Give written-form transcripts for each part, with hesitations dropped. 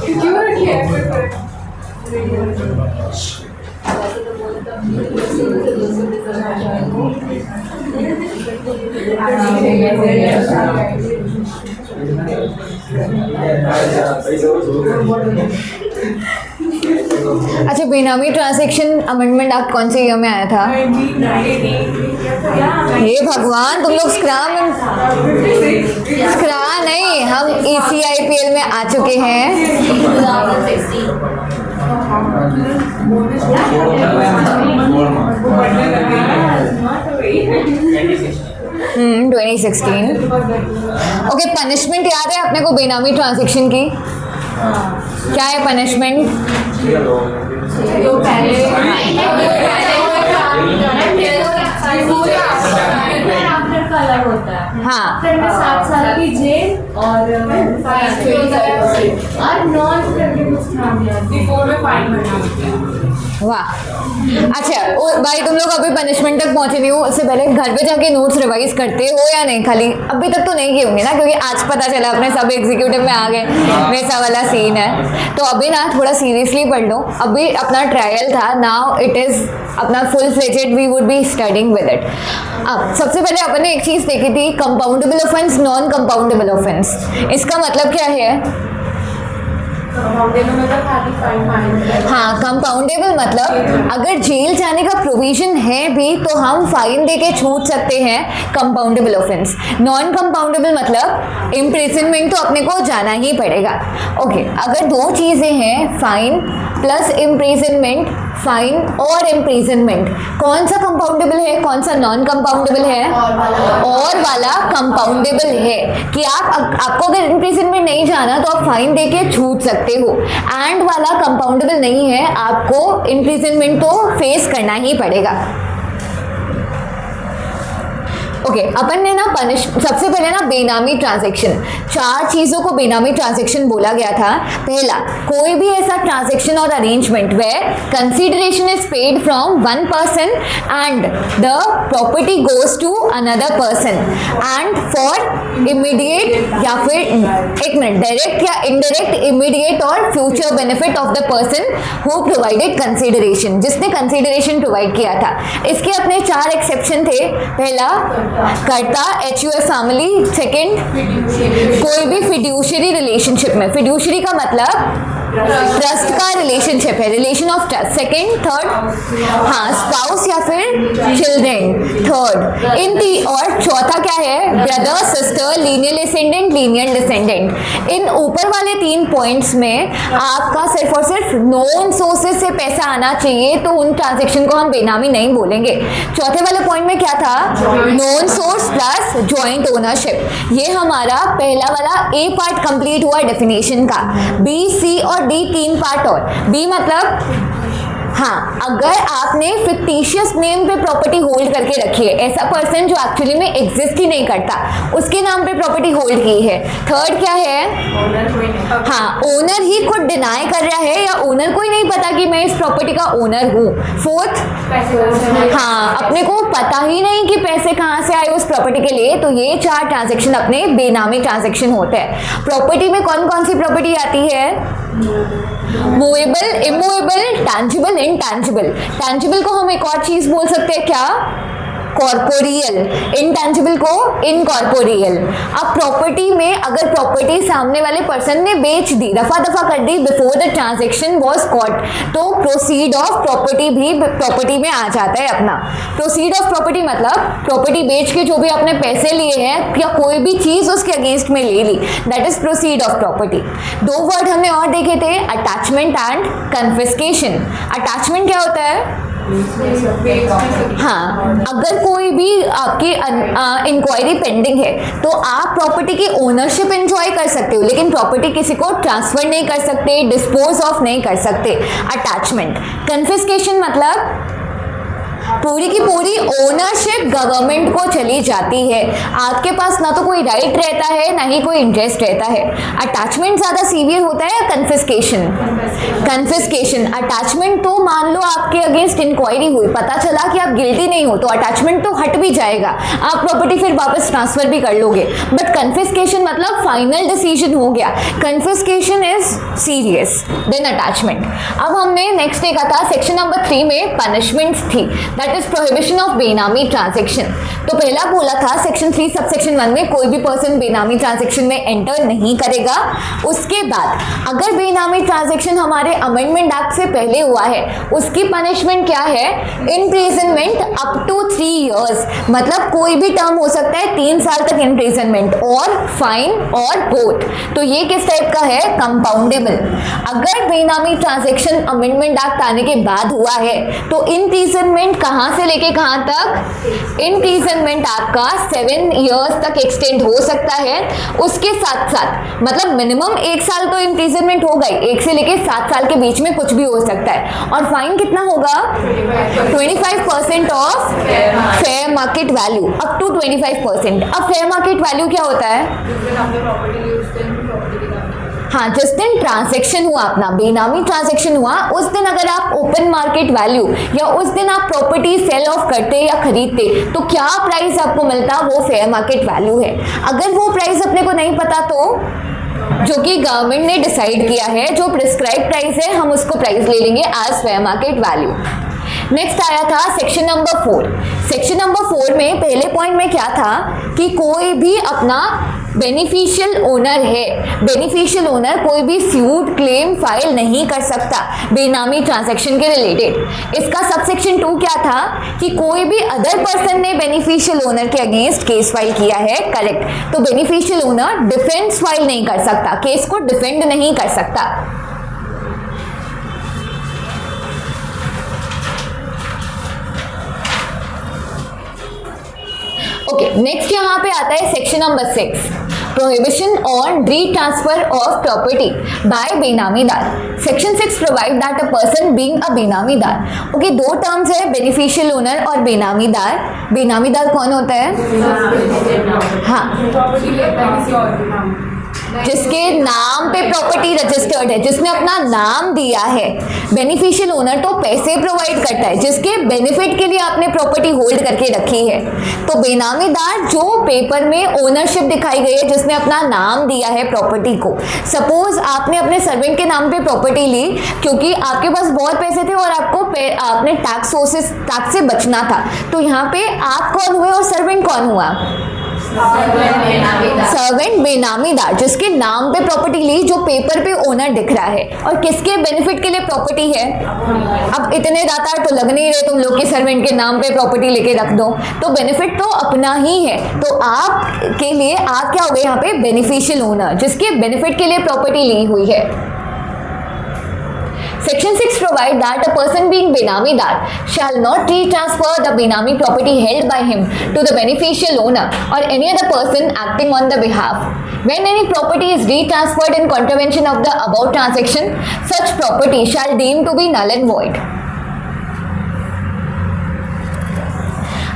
क्यों रखी है? अच्छा, बेनामी ट्रांजैक्शन अमेंडमेंट एक्ट कौन से ईयर में आया था? हे भगवान, तुम लोग स्क्रा नहीं, हम ECIPL में आ चुके हैं। 2016। ओके, पनिशमेंट याद है अपने को बेनामी ट्रांजैक्शन की? क्या है पनिशमेंट? हाँ, 7 साल की जेल और नॉन बिफोर में फाइन भरना। वाह। अच्छा भाई, तुम लोग अभी पनिशमेंट तक पहुंचे नहीं हो, उससे पहले घर पे जाके नोट्स रिवाइज करते हो या नहीं? खाली अभी तक तो नहीं किए होंगे ना, क्योंकि आज पता चला अपने सब एग्जीक्यूटिव में आ गए, वैसा वाला सीन है। तो अभी ना थोड़ा सीरियसली पढ़ लो, अभी अपना ट्रायल था, नाउ इट इज़ अपना full fledged we would be studying with it. अब सबसे पहले अपन ने एक चीज़ देखी थी, compoundable offence, non compoundable offence. इसका मतलब क्या है? हाँ, कंपाउंडेबल मतलब अगर जेल जाने का प्रोविजन है भी तो हम फाइन देके छूट सकते हैं, कंपाउंडेबल ऑफेंस। नॉन कंपाउंडेबल मतलब इम्प्रिजनमेंट तो अपने को जाना ही पड़ेगा। ओके, अगर दो चीज़ें हैं, फाइन प्लस इम्प्रिजनमेंट, फाइन और इम्प्रिजनमेंट, कौन सा कंपाउंडेबल है, कौन सा नॉन कंपाउंडेबल है? और वाला कंपाउंडेबल है कि आपको अगर इम्प्रिजनमेंट नहीं जाना तो आप फाइन देके छूट सकते हो। एंड वाला कंपाउंडेबल नहीं है, आपको इम्प्रिजनमेंट तो फेस करना ही पड़ेगा। ओके, अपन ने ना सबसे पहले ना बेनामी ट्रांजैक्शन, 4 चीज़ों को बेनामी ट्रांजैक्शन बोला गया था। पहला, कोई भी ऐसा ट्रांजैक्शन और arrangement where consideration is paid from one person and the property goes to another person and for immediate या फिर एक मिनट डायरेक्ट या इनडायरेक्ट इमीडिएट और future benefit of the person who provided consideration, जिसने consideration provide किया था। इसके अपने 4 एक्सेप्शन थे। पहला, कर्ता HUF फैमिली। सेकंड, कोई भी फिड्यूशरी रिलेशनशिप में, फिड्यूशरी का मतलब ट्रस्ट का रिलेशनशिप है, relation of trust. Second, third, हाँ, स्पाउस या फिर चिल्ड्रेन। थर्ड और चौथा क्या है? Brother sister, linear descendant, linear descendant. इन ऊपर वाले 3 पॉइंट्स में आपका सिर्फ और सिर्फ नॉन सोर्सेज से पैसा आना चाहिए, तो उन ट्रांजेक्शन को हम बेनामी नहीं बोलेंगे। चौथे वाले पॉइंट में क्या था? Non source plus joint ownership. ये हमारा पहला वाला A पार्ट कंप्लीट हुआ डेफिनेशन का। B, C और D 3 पार्ट और। B मतलब हाँ, अगर आपने फिक्टिशियस नेम पे प्रॉपर्टी होल्ड करके रखी है, ऐसा पर्सन जो एक्चुअली में एग्जिस्ट ही नहीं करता, उसके नाम पे प्रॉपर्टी होल्ड की है। थर्ड क्या है? हाँ, ओनर ही खुद डिनाई कर रहा है या ओनर को ही नहीं पता कि मैं इस प्रॉपर्टी का ओनर हूँ। फोर्थ, हाँ, अपने को पता ही नहीं कि पैसे कहाँ से आए उस प्रॉपर्टी के लिए। तो ये 4 ट्रांजेक्शन अपने बेनामी ट्रांजेक्शन होते हैं। प्रॉपर्टी में कौन कौन सी प्रॉपर्टी आती है? Movable, immovable, tangible, intangible. Tangible को हम एक और चीज बोल सकते हैं, क्या? कॉर्पोरियल। इनटैंजिबल को इनकॉर्पोरियल। अब प्रॉपर्टी में अगर प्रॉपर्टी सामने वाले पर्सन ने बेच दी, रफा दफा कर दी before the transaction was caught, तो प्रोसीड ऑफ प्रॉपर्टी भी प्रॉपर्टी में आ जाता है अपना। प्रोसीड ऑफ प्रॉपर्टी मतलब प्रॉपर्टी बेच के जो भी आपने पैसे लिए हैं या कोई भी चीज उसके अगेंस्ट में ले ली, that is proceed of property. 2 word हमने और देखे थे, अटैचमेंट एंड कन्फिस्केशन। अटैचमेंट क्या होता है? हाँ, अगर कोई भी आपकी इंक्वायरी पेंडिंग है तो आप प्रॉपर्टी की ओनरशिप एंजॉय कर सकते हो, लेकिन प्रॉपर्टी किसी को ट्रांसफर नहीं कर सकते, डिस्पोज ऑफ नहीं कर सकते। अटैचमेंट। कन्फिस्केशन मतलब पूरी की पूरी ओनरशिप गवर्नमेंट को चली जाती है। आपके पास ना तो कोई राइट रहता है ना ही कोई इंटरेस्ट रहता है। अटैचमेंट ज़्यादा सीवियर होता है या कन्फिस्केशन? कन्फिस्केशन। अटैचमेंट तो मान लो आपके अगेंस्ट इंक्वायरी हुई, पता चला कि आप गिल्टी नहीं हो, तो अटैचमेंट तो हट भी जाएगा, आप प्रॉपर्टी फिर वापस ट्रांसफर भी कर लोगे। बट कन्फिस्केशन मतलब फाइनल डिसीजन हो गया। Confiscation is serious then attachment. अब हमने नेक्स्ट देखा था सेक्शन नंबर 3 में पनिशमेंट्स थी, दैट इज प्रोहिबिशन ऑफ बेनामी ट्रांजैक्शन। तो पहला बोला था सेक्शन 3 सबसेक्शन 1 में कोई भी पर्सन बेनामी ट्रांजैक्शन में एंटर नहीं करेगा। उसके बाद अगर बेनामी ट्रांजैक्शन हमारे अमेंडमेंट एक्ट से पहले हुआ है, उसकी पनिशमेंट क्या है? इम्प्रिजनमेंट अप टू 3 इयर्स, मतलब कोई भी टर्म हो सकता है, 3 साल तक इम्प्रिजनमेंट और फाइन और बोथ। तो ये किस टाइप का है? कंपाउंडेबल। अगर बेनामी ट्रांजैक्शन अमेंडमेंट एक्ट आने के बाद हुआ है तो इम्प्रिजनमेंट कहां से लेके कहां तक? इम्प्रिजनमेंट आपका 7 इयर्स तक एक्सटेंड हो सकता है। उसके साथ साथ मतलब मिनिमम 1 साल तो इम्प्रिजनमेंट होगा ही, 1 से लेके 7 साल के बीच में कुछ भी हो सकता है। और फाइन कितना होगा? 25% of fair market value, up to 25%। अब फेयर मार्केट वैल्यू क्या होता है? हाँ, जिस दिन ट्रांजैक्शन हुआ अपना बेनामी ट्रांजैक्शन हुआ उस दिन अगर आप ओपन मार्केट वैल्यू या उस दिन आप प्रॉपर्टी सेल ऑफ करते या खरीदते तो क्या प्राइस आपको मिलता, वो फेयर मार्केट वैल्यू है। अगर वो प्राइस अपने को नहीं पता तो जो कि गवर्नमेंट ने डिसाइड किया है, जो प्रिस्क्राइब प्राइस है, हम उसको प्राइस ले लेंगे as fair market value. Next आया था सेक्शन नंबर 4। सेक्शन नंबर 4 में पहले पॉइंट में क्या था कि कोई भी अपना बेनिफिशियल ओनर है, बेनिफिशियल ओनर कोई भी सूट क्लेम फाइल नहीं कर सकता बेनामी ट्रांजैक्शन के रिलेटेड। इसका सबसेक्शन 2 क्या था कि कोई भी अदर पर्सन ने बेनिफिशियल ओनर के अगेंस्ट केस फाइल किया है, करेक्ट, तो बेनिफिशियल ओनर डिफेंस फाइल नहीं कर सकता, केस को डिफेंड नहीं कर सकता। ओके, नेक्स्ट यहाँ पे आता है section number 6, prohibition on retransfer of property by benamidar. Section 6 provide that a person being a benamidar. Okay, 2 terms है, बेनिफिशियल ओनर और बेनामीदार। बेनामीदार कौन होता है? हाँ, जिसके नाम पे प्रॉपर्टी रजिस्टर्ड है, जिसने अपना नाम दिया है। बेनिफिशियल ओनर तो पैसे प्रोवाइड करता है, जिसके बेनिफिट के लिए आपने प्रॉपर्टी होल्ड करके रखी है। तो बेनामीदार जो पेपर में ओनरशिप दिखाई गई है, जिसने अपना नाम दिया है प्रॉपर्टी को। सपोज आपने अपने सर्वेंट के नाम पे प्रॉपर्टी ली क्योंकि आपके पास बहुत पैसे थे और आपने टैक्स से बचना था, तो यहाँ पे आप कौन हुए और सर्वेंट कौन हुआ? सर्वेंट बेनामीदार, जिसके नाम पे प्रॉपर्टी ली, जो पेपर पे ओनर दिख रहा है, और किसके बेनिफिट के लिए प्रॉपर्टी है? अब इतने दातार तो लग नहीं रहे तुम लोग के सर्वेंट के नाम पे प्रॉपर्टी लेके रख दो, तो बेनिफिट तो अपना ही है। तो आप के लिए आप क्या हो गए यहाँ पे? बेनिफिशियल ओनर, जिसके बेनिफिट के लिए प्रॉपर्टी ली हुई है। Section 6 provide that a person being benamidar shall not retransfer the benami property held by him to the beneficial owner or any other person acting on the behalf. When any property is retransferred in contravention of the above transaction, such property shall deemed to be null and void.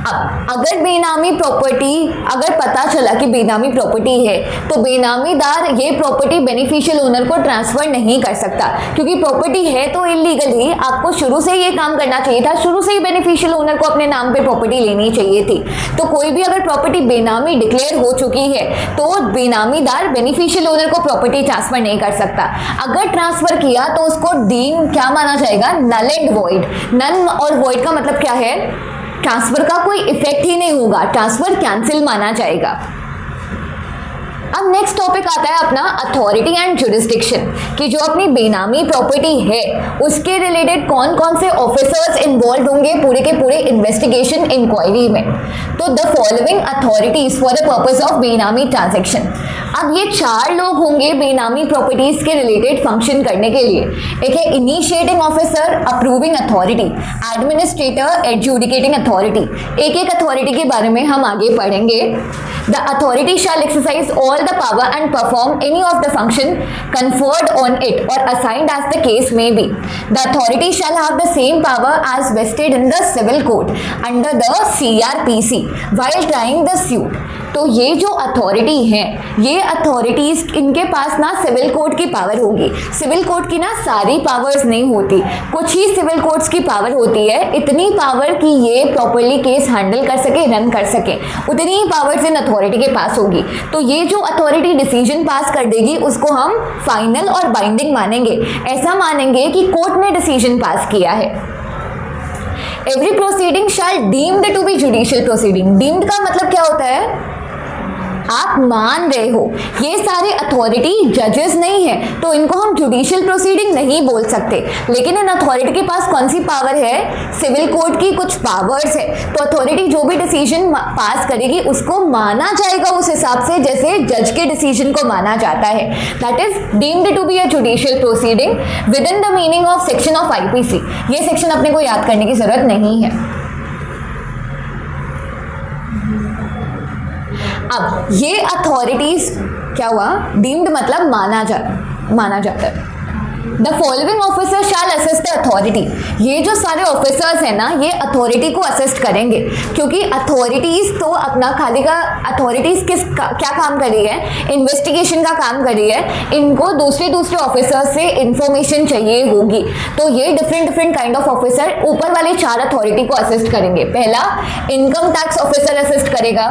अब अगर बेनामी property, अगर पता चला कि बेनामी property है तो बेनामीदार ये प्रॉपर्टी बेनिफिशियल ओनर को ट्रांसफर नहीं कर सकता, क्योंकि प्रॉपर्टी है तो इलीगल ही। आपको शुरू से ये काम करना चाहिए था, शुरू से ही बेनिफिशियल ओनर को अपने नाम पे प्रॉपर्टी लेनी चाहिए थी। तो कोई भी अगर प्रॉपर्टी बेनामी डिक्लेयर हो चुकी है तो बेनामीदार बेनिफिशियल ओनर को प्रॉपर्टी ट्रांसफर नहीं कर सकता। अगर ट्रांसफर किया तो उसको डीम क्या माना जाएगा? Null and void. नल और वॉइड का मतलब क्या है? ट्रांसफर का कोई इफेक्ट ही नहीं होगा, ट्रांसफर कैंसिल माना जाएगा। अब नेक्स्ट टॉपिक आता है अपना अथॉरिटी एंड जुरिस्डिक्शन, कि जो अपनी बेनामी प्रॉपर्टी है उसके रिलेटेड कौन कौन से ऑफिसर्स इन्वॉल्व होंगे पूरे के पूरे इन्वेस्टिगेशन इंक्वायरी में। तो the following authorities for the purpose of बेनामी ट्रांजैक्शन। अब ये 4 लोग होंगे बेनामी प्रॉपर्टीज के रिलेटेड फंक्शन करने के लिए। एक है initiating officer, approving authority, administrator, adjudicating authority. एक एक अथॉरिटी के बारे में हम आगे पढ़ेंगे। The authority shell exercise all the power and perform any of the function conferred on it or assigned as the case may be. The authority shall have the same power as vested in the civil code under the CRPC while trying the suit. तो ये जो authority है, ये authorities इनके पास ना civil code की power होगी। Civil code की ना सारी पावर्स नहीं होती, कुछ ही सिविल कोड्स की पावर होती है। इतनी पावर कि ये प्रॉपरली केस हैंडल कर सके, रन कर सके, उतनी ही पावर्स इन अथॉरिटी के पास होगी। तो ये जो अथॉरिटी डिसीजन पास कर देगी उसको हम फाइनल और बाइंडिंग मानेंगे। ऐसा मानेंगे कि कोर्ट ने डिसीजन पास किया है। Every proceeding shall deemed to be judicial proceeding. Deemed का मतलब क्या होता है? आप मान रहे हो। ये सारे अथॉरिटी जजेस नहीं है तो इनको हम जुडिशियल प्रोसीडिंग नहीं बोल सकते, लेकिन इन अथॉरिटी के पास कौन सी पावर है? सिविल कोड की कुछ पावर्स है। तो अथॉरिटी जो भी डिसीजन पास करेगी उसको माना जाएगा उस हिसाब से जैसे जज के डिसीजन को माना जाता है। That is deemed to be a judicial proceeding within the meaning of section of IPC. ये सेक्शन अपने को याद करने की जरूरत नहीं है। अब ये अथॉरिटीज क्या हुआ? डीम्ड मतलब माना जाता है। The following officer shall assist the authority. ये जो सारे ऑफिसर्स हैं ना, ये अथॉरिटी को असिस्ट करेंगे, क्योंकि अथॉरिटीज तो अपना खाली का अथॉरिटीज क्या काम कर रही है? इन्वेस्टिगेशन का काम कर रही है। इनको दूसरे ऑफिसर्स से इंफॉर्मेशन चाहिए होगी, तो ये डिफरेंट काइंड ऑफ ऑफिसर ऊपर वाले 4 अथॉरिटी को असिस्ट करेंगे। पहला इनकम टैक्स ऑफिसर असिस्ट करेगा।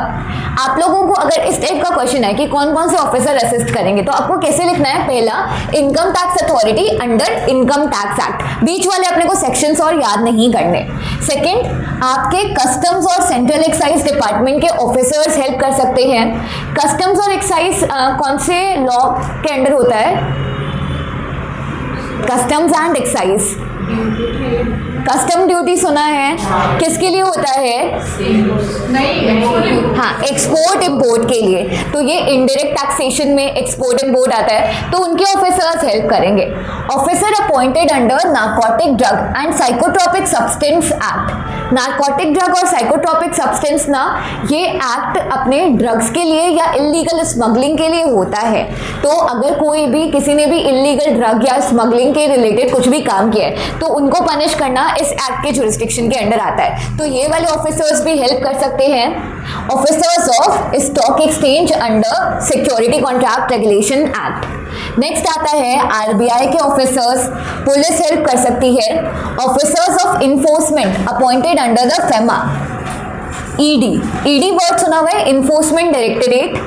आप लोगों को अगर इस टाइप का क्वेश्चन है कि कौन कौन से ऑफिसर असिस्ट करेंगे, तो आपको कैसे लिखना है? पहला income tax authority under income tax act. बीच वाले अपने को सेक्शंस और याद नहीं करने। सेकंड, आपके कस्टम्स और सेंट्रल एक्साइज डिपार्टमेंट के ऑफिसर्स हेल्प कर सकते हैं। कस्टम्स और एक्साइज कौन से लॉ के अंडर होता है? Customs and excise. Custom duty सुना है, किसके लिए होता है? हाँ, एक्सपोर्ट इंपोर्ट के लिए। तो ये इनडायरेक्ट टैक्सेशन में एक्सपोर्ट इंपोर्ट आता है, तो उनके ऑफिसर्स हेल्प करेंगे। Officer appointed under narcotic drug and psychotropic substance act. Narcotic drug और साइकोट्रोपिक सब्सटेंस ना, ये एक्ट अपने ड्रग्स के लिए या इलीगल स्मगलिंग के लिए होता है। तो अगर कोई भी किसी ने भी इलीगल ड्रग या स्मगलिंग के रिलेटेड कुछ भी काम किया है तो उनको पनिश करना इस एक्ट के जुरिस्डिक्शन के अंडर आता है। तो ये वाले ऑफिसर्स भी हेल्प कर सकते हैं। Officers of stock exchange under security contract regulation act. Next आता है आरबीआई के ऑफिसर्स, पुलिस हेल्प कर सकती है। Officers of enforcement appointed under the FEMA. ED word सुना हुआ है, इन्फोर्समेंट डायरेक्टरेट।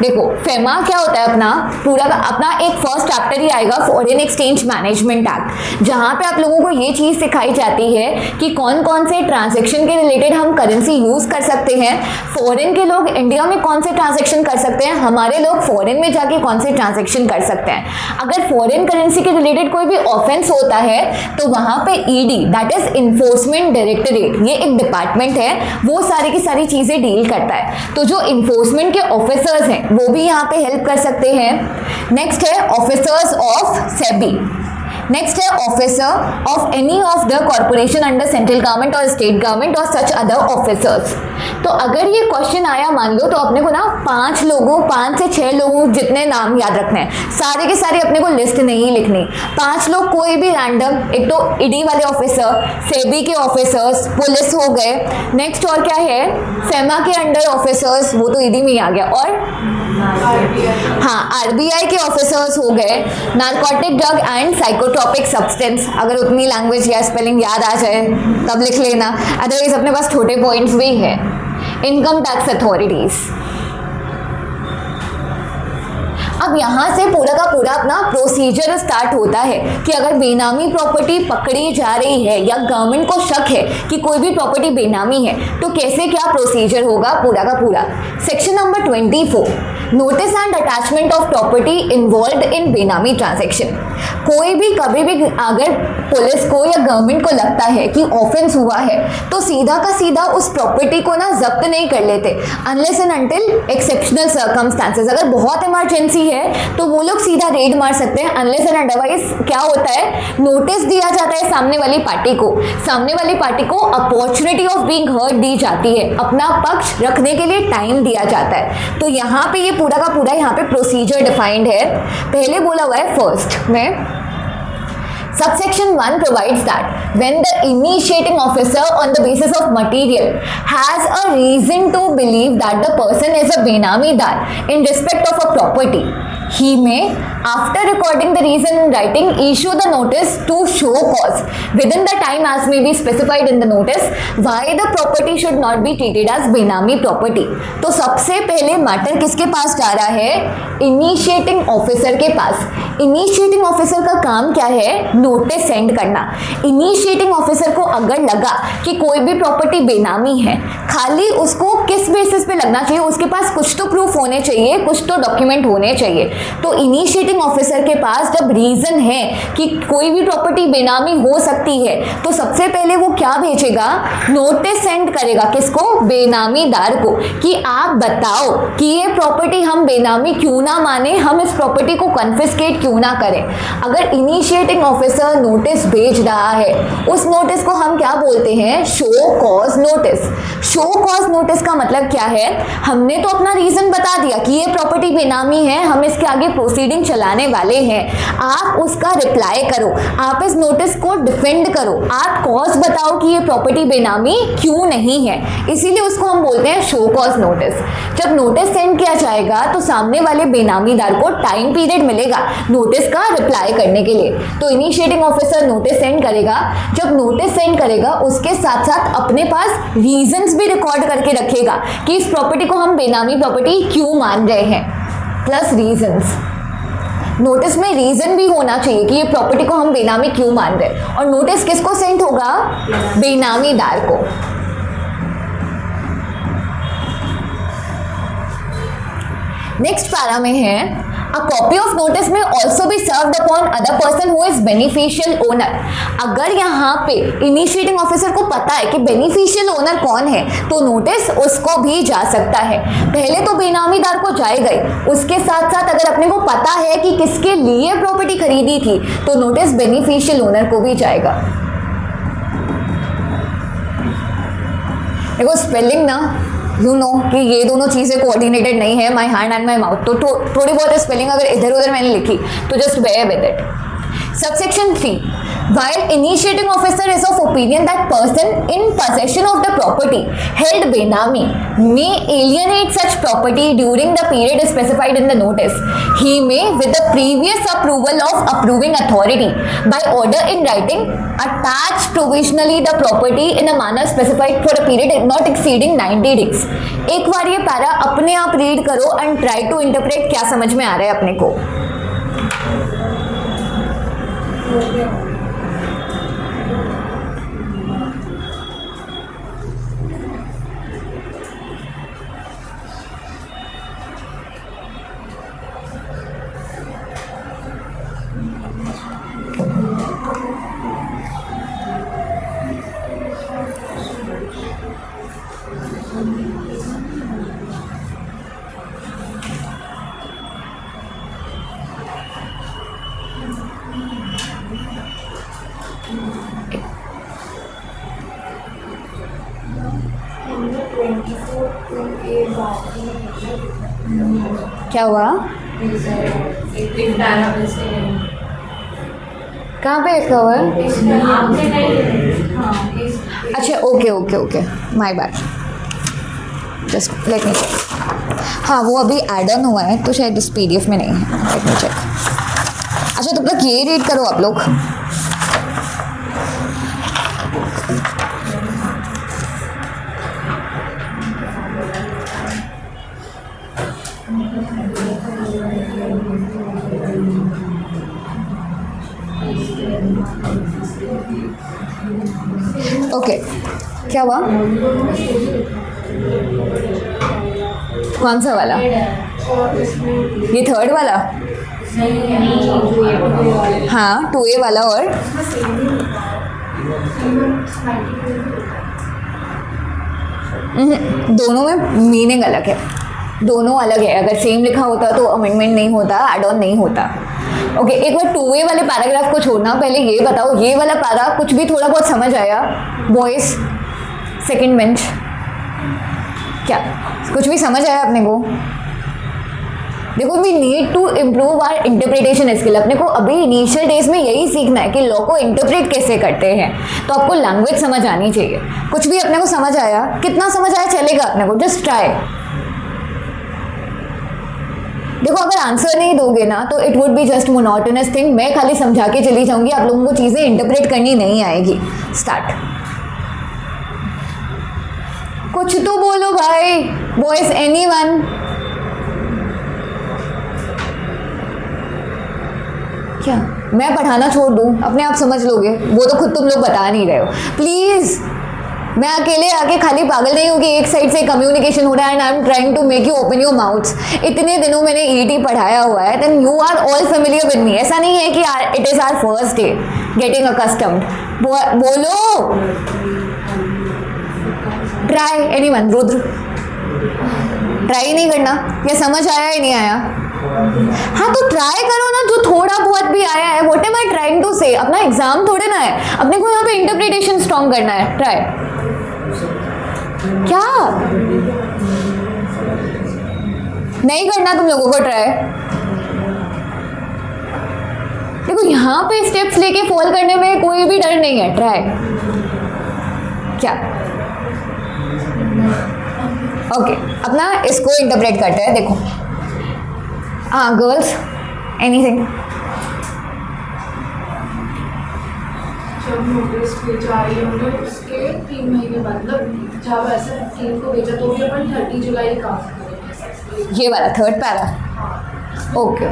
देखो फेमा क्या होता है? अपना पूरा का अपना एक फर्स्ट चैप्टर ही आएगा फॉरेन एक्सचेंज मैनेजमेंट एक्ट, जहां पे आप लोगों को ये चीज सिखाई जाती है कि कौन कौन से ट्रांजैक्शन के रिलेटेड हम करेंसी यूज कर सकते हैं। फॉरेन के लोग इंडिया में कौन से ट्रांजैक्शन कर सकते हैं, हमारे लोग फॉरेन में जाके कौन से ट्रांजैक्शन कर सकते हैं। अगर फॉरेन करेंसी के रिलेटेड कोई भी ऑफेंस होता है तो वहां पे ED that is enforcement directorate, ये एक डिपार्टमेंट है, वो सारी की सारी चीजें डील करता है। तो जो इन्फोर्समेंट के ऑफिसर्स हैं वो भी यहाँ पे हेल्प कर सकते हैं। नेक्स्ट है ऑफिसर्स ऑफ सेबी। नेक्स्ट है officer of any of the corporation under central government और स्टेट गवर्नमेंट और सच अदर ऑफिसर्स। तो अगर ये क्वेश्चन आया मान लो, तो अपने को ना 5 से 6 लोगों जितने नाम याद रखने हैं, सारे के सारे अपने को लिस्ट नहीं लिखनी। 5 लोग कोई भी रैंडम, एक तो ईडी वाले ऑफिसर, सेबी के ऑफिसर्स, पुलिस हो गए। नेक्स्ट और क्या है? फेमा के अंडर ऑफिसर्स, वो तो ईडी में ही आ गया। और हाँ, आरबीआई के ऑफिसर्स हो गए। Narcotic drug and psychotropic substance, अगर उतनी लैंग्वेज या स्पेलिंग याद आ जाए तब लिख लेना, अदरवाइज अपने पास छोटे पॉइंट्स भी है। Income tax authorities. अब यहाँ से पूरा का पूरा अपना प्रोसीजर स्टार्ट होता है कि अगर बेनामी प्रॉपर्टी पकड़ी जा रही है या गवर्नमेंट को शक है कि कोई भी प्रॉपर्टी बेनामी है, तो कैसे क्या प्रोसीजर होगा पूरा का पूरा। Section number 24, notice and attachment of property involved इन बेनामी ट्रांजैक्शन। कोई भी कभी भी अगर पुलिस को या गवर्नमेंट को लगता है कि ऑफेंस हुआ है तो सीधा का सीधा उस प्रॉपर्टी को ना जब्त नहीं कर लेते unless and until exceptional circumstances. अगर बहुत इमरजेंसी है है तो वो लोग सीधा रेड मार सकते हैं, अनलेस एंड अदरवाइज क्या होता है, नोटिस दिया जाता है सामने वाली पार्टी को अपॉर्चुनिटी ऑफ बीइंग हर्ड दी जाती है, अपना पक्ष रखने के लिए टाइम दिया जाता है। तो यहाँ पे ये पूरा का पूरा यहाँ पे प्रोसीजर डिफाइंड है। पहले बोला हुआ है फर्स्ट में Subsection 1 provides that when the initiating officer on the basis of material has a reason to believe that the person is a benamidar in respect of a property, he may, after recording the reason in writing, issue the notice to show cause within the time as may be specified in the notice why the property should not be treated as benami property। तो सबसे पहले matter किसके पास जा रहा है, initiating officer के पास। Initiating officer का काम क्या है, नोटिस सेंड करना। इनिशिएटिंग ऑफिसर को अगर लगा कि कोई भी प्रॉपर्टी बेनामी है, खाली उसको किस बेसिस पे लगना चाहिए, उसके पास कुछ तो प्रूफ होने चाहिए, कुछ तो डॉक्यूमेंट होने चाहिए। तो इनिशिएटिंग ऑफिसर के पास जब रीजन है कि कोई भी प्रॉपर्टी बेनामी हो सकती है, तो सबसे पहले वो क्या भेजेगा, नोटिस सेंड करेगा, किसको, बेनामीदार को, कि आप बताओ कि ये प्रॉपर्टी हम बेनामी क्यों ना माने, हम इस प्रॉपर्टी को कन्फिस्केट क्यों ना करें। अगर इनिशिएटिंग ऑफिसर नोटिस भेज रहा है, उस नोटिस को हम क्या बोलते हैं, show cause notice. Show cause notice का मतलब क्या है, हमने तो अपना रीजन बता दिया कि ये प्रॉपर्टी बेनामी है, हम इसके आगे प्रोसीडिंग चलाने वाले हैं, आप उसका रिप्लाई करो, आप इस नोटिस को डिफेंड करो, आप कॉज बताओ कि ये प्रॉपर्टी बेनामी क्यों नहीं है, इसीलिए उसको हम बोलते हैं शो कॉज नोटिस। जब नोटिस सेंड किया जाएगा तो सामने वाले बेनामीदार को टाइम पीरियड मिलेगा नोटिस का रिप्लाई करने के लिए। तो इनिशिएटिंग ऑफिसर नोटिस सेंड करेगा, जब नोटिस सेंड करेगा उसके साथ साथ अपने पास रीजंस भी रिकॉर्ड करके रखेगा कि इस प्रॉपर्टी को हम बेनामी प्रॉपर्टी क्यों मान रहे हैं, प्लस रीजंस। नोटिस में रीजन भी होना चाहिए कि ये प्रॉपर्टी को हम बेनामी क्यों मान रहे हैं। और नोटिस किसको सेंड होगा, बेनामीदार को। नेक्स्ट पैरा में है, A copy of notice may also be served upon other person who is beneficial owner। अगर यहाँ पे इनिशिएटिंग ऑफिसर को पता है कि बेनिफिशियल ओनर कौन है, तो नोटिस उसको भी जा सकता है। पहले तो बेनामीदार को जाएगा ही, उसके साथ साथ अगर अपने को पता है कि किसके लिए प्रॉपर्टी खरीदी थी, तो नोटिस बेनिफिशियल ओनर को भी जाएगा। देखो स्पेलिंग ना, यू नो कि ये दोनों चीज़ें कोऑर्डिनेटेड नहीं है, my hand and my mouth, तो थोड़ी बहुत स्पेलिंग अगर इधर उधर मैंने लिखी तो just bear with it. Subsection 3, while initiating officer is of opinion that person in possession of the property held benami may alienate such property during the period specified in the notice, he may, with the previous approval of approving authority, by order in writing, attach provisionally the property in a manner specified for a period not exceeding 90 days। एक बार ये para अपने आप read करो and try to interpret क्या समझ में आ रहा है अपने को। क्या हुआ, कहाँ पे लिखा हुआ है? अच्छा okay okay okay, my bad, just let me check. हाँ वो अभी ऐड ऑन हुआ है तो शायद इस PDF में नहीं है, लेट मी चेक। अच्छा तब तक ये रीड करो आप लोग। ओके क्या हुआ, कौन सा वाला, ये थर्ड वाला? हाँ 2A वाला, और दोनों में मीनिंग अलग है। दोनों अलग है, अगर सेम लिखा होता तो अमेंडमेंट नहीं होता, एड ऑन नहीं होता। ओके, एक बार 2A वाले पैराग्राफ को छोड़ना, पहले ये बताओ ये वाला पैरा कुछ भी थोड़ा बहुत समझ आया? बॉयज सेकंड बेंच, क्या कुछ भी समझ आया अपने को? देखो, we need to improve our interpretation skill. अपने को अभी इनिशियल डेज में यही सीखना है कि लॉ को इंटरप्रेट कैसे करते हैं, तो आपको लैंग्वेज समझ आनी चाहिए। कुछ भी अपने को समझ आया? कितना समझ आया चलेगा अपने को, जस्ट ट्राई। देखो, अगर आंसर नहीं दोगे ना तो it would be just monotonous thing, मैं खाली समझा के चली जाऊंगी, आप लोगों को चीज़ें इंटरप्रेट करनी नहीं आएगी। स्टार्ट। कुछ तो बोलो भाई, बॉयज, एनीवन? क्या मैं पढ़ाना छोड़ दूं? अपने आप समझ लोगे, वो तो खुद तुम लोग बता नहीं रहे हो। प्लीज, मैं अकेले आके खाली पागल नहीं हूँ कि एक साइड से कम्युनिकेशन हो रहा है and I am trying to make you open your mouths. इतने दिनों मैंने ईटी पढ़ाया हुआ है, then you are all familiar with me. ऐसा नहीं है कि it is our first day getting accustomed. बोलो, ट्राई। एनीवन? रुद्र, ट्राई नहीं करना या समझ आया ही नहीं आया? हाँ तो ट्राई करो ना, जो थोड़ा बहुत भी आया है। What am I trying to say? अपना एग्जाम थोड़े ना है, अपने को यहाँ पे इंटरप्रिटेशन स्ट्रॉन्ग करना है। ट्राई। क्या नहीं करना तुम लोगों को? ट्राई। देखो, यहाँ पे स्टेप्स लेके फॉल करने में कोई भी डर नहीं है। ट्राई। क्या? ओके, अपना इसको इंटरप्रेट करते हैं। देखो, हाँ गर्ल्स, एनीथिंग? जब नोटिस भेजा आई हमने उसके 3 महीने बाद, मतलब जब ऐसे 15 को भेजा तो भी अपन 30 जुलाई काम करेंगे। ये वाला third para? Okay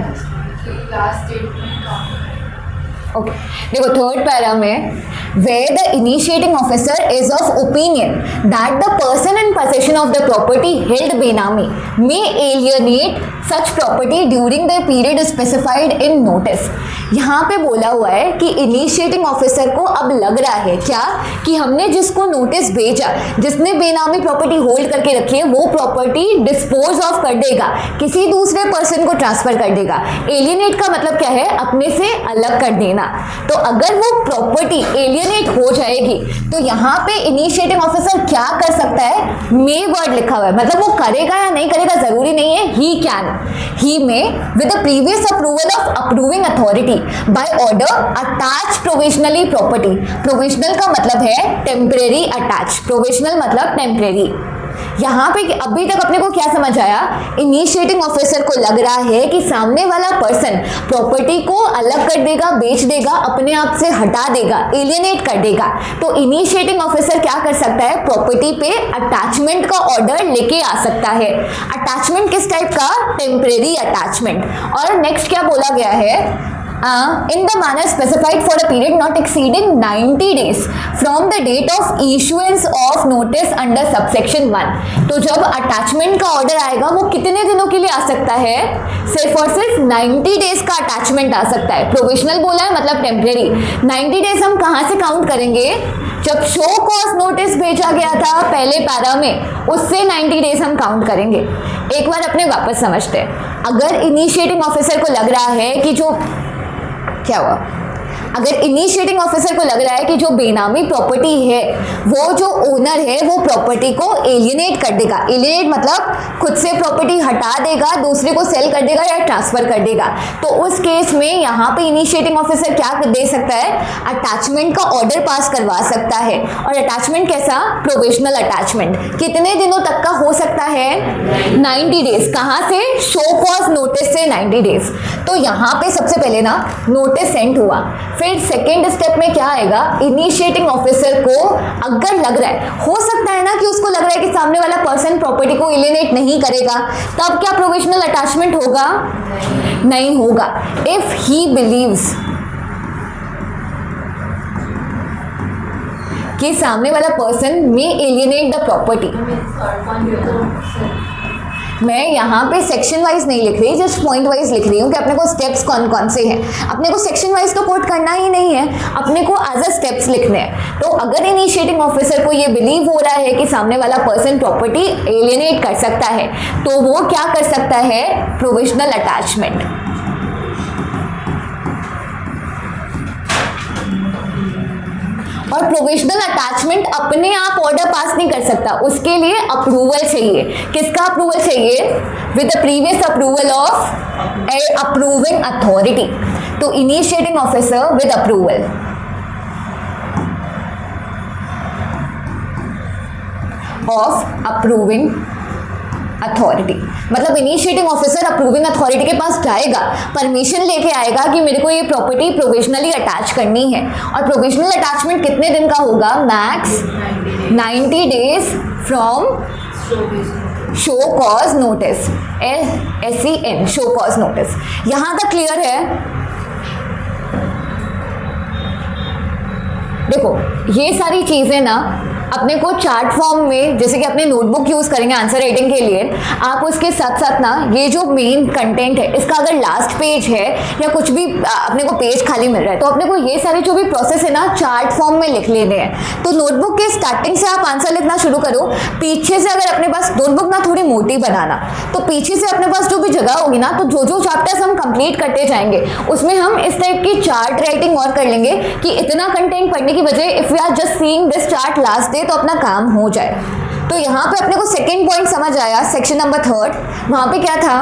last date में काम। ओके, देखो थर्ड पैरा में, where the initiating officer is of opinion that the person in possession of the property held benami may alienate such property during the period specified in notice। यहाँ पे बोला हुआ है कि इनिशिएटिंग ऑफिसर को अब लग रहा है क्या कि हमने जिसको नोटिस भेजा, जिसने बेनामी प्रॉपर्टी होल्ड करके रखी है, वो प्रॉपर्टी डिस्पोज ऑफ कर देगा, किसी दूसरे पर्सन को ट्रांसफर कर देगा। एलियनेट का मतलब क्या है? अपने से अलग कर देना। तो अगर वो प्रॉपर्टी एलियनेट हो जाएगी तो यहाँ पे इनिशिएटिंग ऑफिसर क्या कर सकता है? मे वर्ड लिखा हुआ है, मतलब वो करेगा या नहीं करेगा जरूरी नहीं है। He can, he may with the previous approval of approving authority by order attach provisionally property. Provisional का मतलब है टेम्परेरी, अटैच प्रोविजनल मतलब टेम्परेरी। यहाँ पे अभी तक अपने को क्या समझ आया? इनिशिएटिंग ऑफिसर को लग रहा है कि सामने वाला पर्सन प्रॉपर्टी को अलग कर देगा, बेच देगा, अपने आप से हटा देगा, एलियनेट कर देगा। तो इनिशिएटिंग ऑफिसर क्या कर सकता है? प्रॉपर्टी पे अटैचमेंट का ऑर्डर लेके आ सकता है। अटैचमेंट किस टाइप का? Temporary attachment. और नेक्स्ट क्या बोला गया है? in the manner specified for a period not exceeding 90 days from the date of issuance of notice under subsection 1। तो जब अटैचमेंट का ऑर्डर आएगा वो कितने दिनों के लिए आ सकता है? सिर्फ और सिर्फ 90 डेज का अटैचमेंट आ सकता है। प्रोविजनल बोला है मतलब टेम्परेरी। 90 डेज हम कहाँ से काउंट करेंगे? जब शो कॉज नोटिस भेजा गया था पहले पैरा में, उससे 90 डेज हम काउंट करेंगे। एक बार अपने वापस समझते हैं। अगर इनिशिएटिंग ऑफिसर को लग रहा है कि जो क्या हुआ? अगर इनिशिएटिंग ऑफिसर को लग रहा है कि जो बेनामी प्रॉपर्टी है, वो जो ओनर है वो प्रॉपर्टी को एलियनेट कर देगा। एलियनेट मतलब खुद से प्रॉपर्टी हटा देगा, दूसरे को सेल कर देगा या ट्रांसफर कर देगा। तो उस केस में यहाँ पे इनिशिएटिंग ऑफिसर क्या दे सकता है? अटैचमेंट का ऑर्डर पास करवा सकता है। और अटैचमेंट कैसा? Provisional attachment. कितने दिनों तक का हो सकता है? 90 डेज। कहाँ से? शो कॉज नोटिस से 90 डेज। तो यहाँ पे सबसे पहले ना नोटिस सेंड हुआ, फिर सेकेंड स्टेप में क्या आएगा? इनिशिएटिंग ऑफिसर को अगर लग रहा है, हो सकता है ना कि उसको लग रहा है कि सामने वाला पर्सन प्रॉपर्टी को एलियनेट नहीं करेगा, तब क्या प्रोविजनल अटैचमेंट होगा? नहीं होगा। इफ ही बिलीव्स कि सामने वाला पर्सन में एलियनेट द प्रॉपर्टी, मैं यहाँ पे सेक्शन वाइज नहीं लिख रही, जस्ट पॉइंट वाइज लिख रही हूँ कि अपने को स्टेप्स कौन कौन से हैं। अपने को सेक्शन वाइज तो कोट करना ही नहीं है, अपने को एज अ स्टेप्स लिखने हैं। तो अगर इनिशिएटिंग ऑफिसर को ये बिलीव हो रहा है कि सामने वाला पर्सन प्रॉपर्टी एलियनेट कर सकता है, तो वो क्या कर सकता है, प्रोविजनल अटैचमेंट। और प्रोविजनल अटैचमेंट अपने आप ऑर्डर पास नहीं कर सकता, उसके लिए अप्रूवल चाहिए। किसका अप्रूवल चाहिए? With the previous approval of a approving authority. तो initiating officer with approval of approving authority, मतलब इनिशिएटिंग ऑफिसर अप्रूविंग अथॉरिटी के पास जाएगा, परमिशन लेके आएगा कि मेरे को ये प्रॉपर्टी प्रोविजनली अटैच करनी है। और प्रोविजनल अटैचमेंट कितने दिन का होगा? Max 90 days from show cause notice, SCN, show cause notice. यहां तक क्लियर है? देखो ये सारी चीजें ना अपने को चार्ट फॉर्म में, जैसे कि अपने नोटबुक यूज करेंगे आंसर राइटिंग के लिए, आप उसके साथ साथ ना ये जो मेन कंटेंट है इसका अगर लास्ट पेज है या कुछ भी अपने को पेज खाली मिल रहा है, तो अपने को ये सारे जो भी प्रोसेस है ना चार्ट फॉर्म में लिख लेने हैं। तो नोटबुक के स्टार्टिंग से आप आंसर लिखना शुरू करो, पीछे से अगर अपने पास नोटबुक ना थोड़ी मोटी बनाना, तो पीछे से अपने पास जो भी जगह होगी ना, तो जो जो चैप्टर्स हम कंप्लीट करते जाएंगे उसमें हम इस टाइप की चार्ट राइटिंग और कर लेंगे कि इतना कंटेंट पढ़ने की बजाय if we are just seeing this chart last day तो अपना काम हो जाए। तो यहाँ पे अपने को सेकंड पॉइंट समझ आया, सेक्शन नंबर 3, वहां पे क्या था?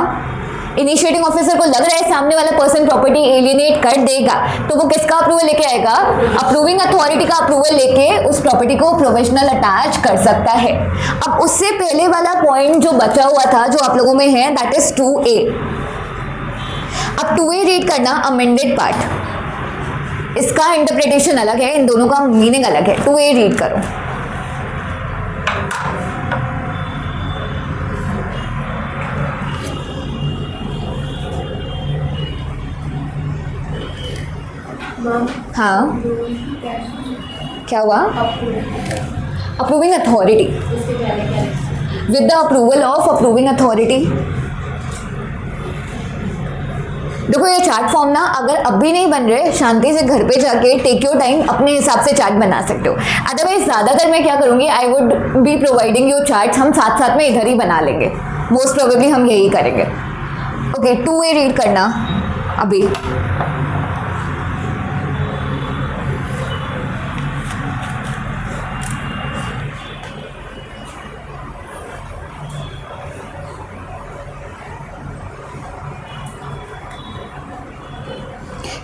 इनिशिएटिंग ऑफिसर को लग रहा है सामने वाला पर्सन प्रॉपर्टी एलियनेट कर देगा, तो वो किसका अप्रूवल लेके आएगा? अप्रूविंग अथॉरिटी का अप्रूवल लेके उस प्रॉपर्टी को प्रोविजनल अटैच कर सकता है। अब उससे पहले वाला पॉइंट जो बचा हुआ था जो आप लोगों में है, दैट इज 2A। अब 2A रीड करना, अमेंडेड पार्ट, इसका इंटरप्रिटेशन अलग है, इन दोनों का मीनिंग अलग है। 2A रीड करो। हाँ क्या हुआ? Approving authority, with the approval of approving authority. देखो ये चार्ट फॉर्म ना अगर अब भी नहीं बन रहे, शांति से घर पे जाके टेक योर टाइम अपने हिसाब से चार्ट बना सकते हो। अदरवाइज ज़्यादातर मैं क्या करूँगी, आई would be providing you chart, हम साथ साथ में इधर ही बना लेंगे, मोस्ट प्रोबेबली हम यही करेंगे। ओके 2A रीड करना अभी।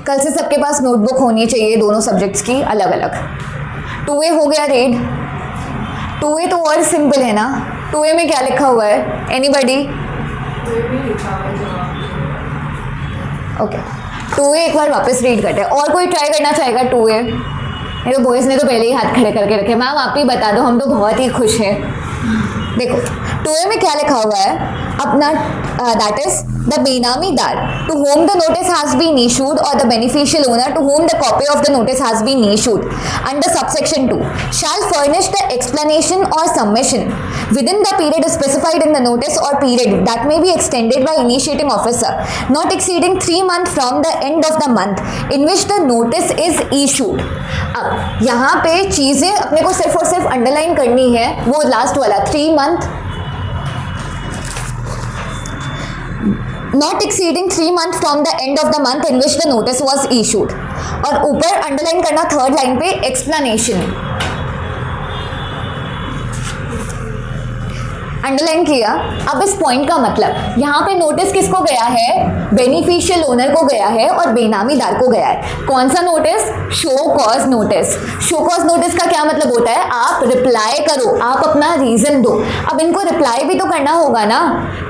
कल से सबके पास नोटबुक होनी चाहिए दोनों सब्जेक्ट्स की अलग अलग। 2A हो गया रीड। 2A तो और सिंपल है ना। 2A में क्या लिखा हुआ है? एनीबॉडी? ओके 2A एक बार वापस रीड करते हैं। और कोई ट्राई करना चाहेगा 2A? ये तो बॉयज़ ने तो पहले ही हाथ खड़े करके रखे। मैम आप ही बता दो, हम तो बहुत ही खुश हैं। देखो 2A में क्या लिखा हुआ है अपना, that is the benamidar to whom the notice has been issued और the beneficial owner to whom the copy of the notice has been issued under subsection 2 shall furnish the explanation or submission within the period specified in the notice or period that may be extended by initiating officer not exceeding 3 months from the end of the month in which the notice is issued। अब यहाँ पे चीज़ें अपने को सिर्फ और सिर्फ underline करनी है, वो लास्ट वाला 3 month, not exceeding 3 months from the end of the month in which the notice was issued। और ऊपर अंडरलाइन करना थर्ड लाइन पे एक्सप्लेनेशन, अंडरलाइन किया। अब इस पॉइंट का मतलब यहाँ पे नोटिस किसको गया है? बेनिफिशियल ओनर को गया है और बेनामीदार को गया है। कौन सा notice? Show cause notice. Show cause notice का क्या मतलब होता है? आप रिप्लाई करो, आप अपना रीजन दो। अब इनको रिप्लाई भी तो करना होगा ना।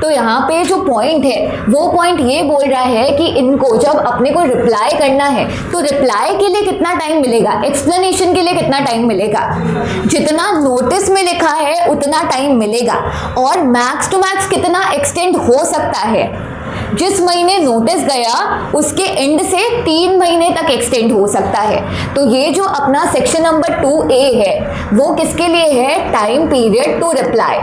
तो यहाँ पे जो पॉइंट है वो पॉइंट ये बोल रहा है कि इनको जब अपने को रिप्लाई करना है तो रिप्लाई के लिए कितना टाइम मिलेगा, एक्सप्लेनेशन के लिए कितना टाइम मिलेगा? जितना नोटिस में लिखा है उतना टाइम मिलेगा। और मैक्स टू मैक्स कितना एक्सटेंड हो सकता है? जिस महीने नोटिस गया उसके एंड से 3 महीने तक एक्सटेंड हो सकता है। तो ये जो अपना सेक्शन नंबर 2A है वो किसके लिए है? Time period to reply.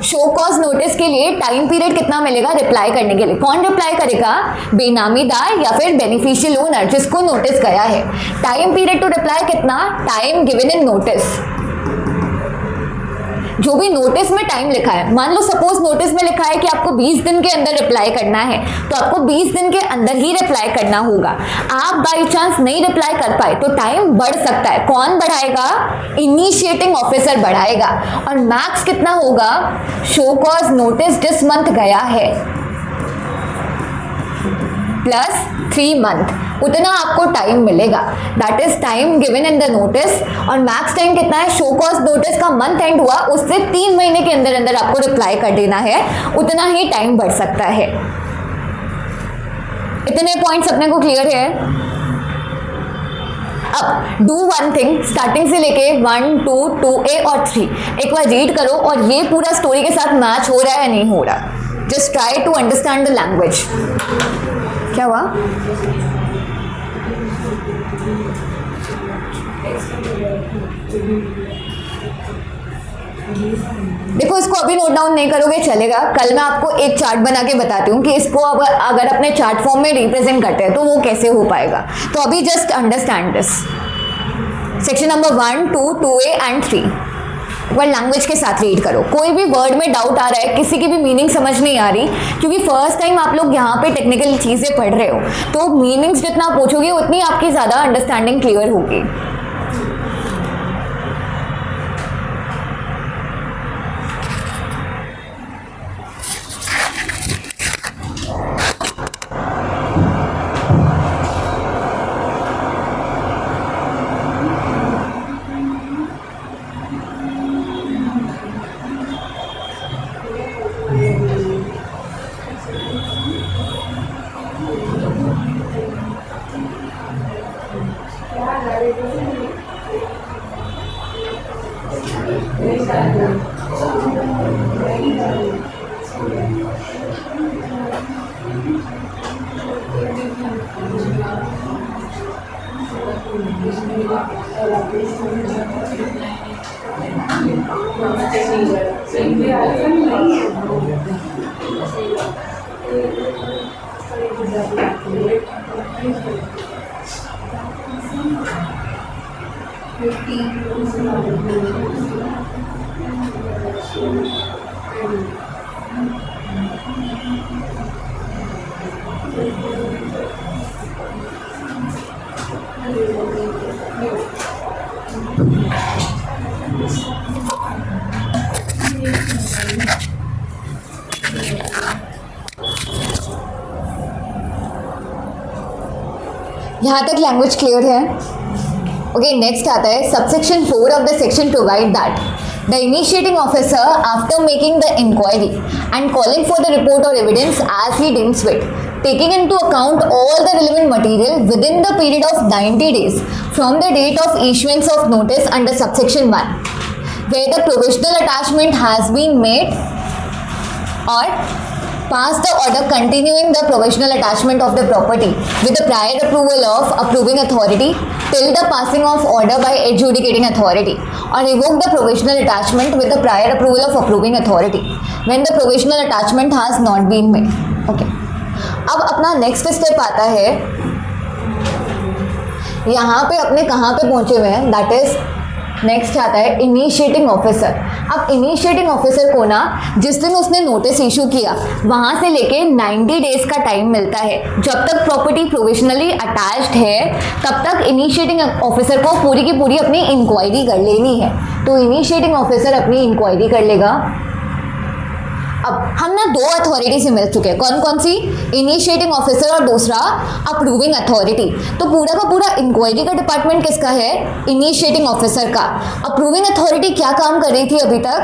Show cause notice के लिए टाइम पीरियड कितना मिलेगा रिप्लाई करने के लिए? कौन रिप्लाई करेगा? बेनामीदार या फिर बेनिफिशियल ओनर जिसको नोटिस गया है। टाइम पीरियड टू रिप्लाई कितना? Time given in notice. जो भी नोटिस में टाइम लिखा है, मान लो सपोज नोटिस में लिखा है कि आपको 20 दिन के अंदर रिप्लाई करना है, तो आपको 20 दिन के अंदर ही रिप्लाई करना होगा। आप बाई चांस नहीं रिप्लाई कर पाए तो टाइम बढ़ सकता है। कौन बढ़ाएगा? इनिशिएटिंग ऑफिसर बढ़ाएगा। और मैक्स कितना होगा? शो कॉज नोटिस जिस मंथ गया है प्लस 3 मंथ, उतना आपको टाइम मिलेगा। That is time given in the notice. और मैक्स टाइम कितना है? शो कॉज नोटिस का मंथ एंड हुआ, उससे 3 महीने के अंदर अंदर आपको रिप्लाई कर देना है, उतना ही टाइम बढ़ सकता है। इतने पॉइंट्स अपने को क्लियर है? अब डू वन थिंग, स्टार्टिंग से लेके 1, 2, 2A और 3 एक बार रीड करो और ये पूरा स्टोरी के साथ मैच हो रहा है या नहीं हो रहा। Just try to understand the language. क्या हुआ? देखो, इसको अभी नोट डाउन नहीं करोगे चलेगा, कल मैं आपको एक चार्ट बना के बताती हूँ कि इसको अगर अपने चार्ट फॉर्म में रिप्रेजेंट करते हैं तो वो कैसे हो पाएगा। तो अभी just understand this. Section number 1, 2, 2A and 3 एक बार लैंग्वेज के साथ रीड करो। कोई भी वर्ड में डाउट आ रहा है, किसी की भी मीनिंग समझ नहीं आ रही, क्योंकि फर्स्ट टाइम आप लोग यहाँ पे टेक्निकल चीज़ें पढ़ रहे हो, तो मीनिंग्स जितना पूछोगे उतनी आपकी ज़्यादा अंडरस्टैंडिंग क्लियर होगी। यहाँ तक लैंग्वेज क्लियर है? ओके, नेक्स्ट आता है subsection 4 of the section provide that the initiating officer after making the enquiry and calling for the report और evidence as he deems fit, taking into account all the relevant material within the period of 90 days from the date of issuance of notice under subsection 1, where the provisional attachment has been made, or pass the order continuing the provisional attachment of the property with the prior approval of approving authority till the passing of order by adjudicating authority, or revoke the provisional attachment with the prior approval of approving authority when the provisional attachment has not been made. Okay. अब अपना next step आता है, यहाँ पे अपने कहाँ पे पहुँचे हुए हैं, दैट इज नेक्स्ट आता है इनिशिएटिंग ऑफिसर। अब इनिशिएटिंग ऑफिसर को ना जिस दिन उसने नोटिस इशू किया वहाँ से लेके 90 डेज का टाइम मिलता है। जब तक प्रॉपर्टी प्रोविजनली अटैच्ड है तब तक इनिशिएटिंग ऑफिसर को पूरी की पूरी अपनी इंक्वायरी कर लेनी है। तो इनिशिएटिंग ऑफिसर अपनी इंक्वायरी कर लेगा। अब हम ना 2 अथॉरिटी से मिल चुके हैं, कौन कौन सी? इनिशिएटिंग ऑफिसर और दूसरा अप्रूविंग अथॉरिटी। तो पूरा का पूरा इंक्वायरी का डिपार्टमेंट किसका है? इनिशिएटिंग ऑफिसर का। अप्रूविंग अथॉरिटी क्या काम कर रही थी अभी तक?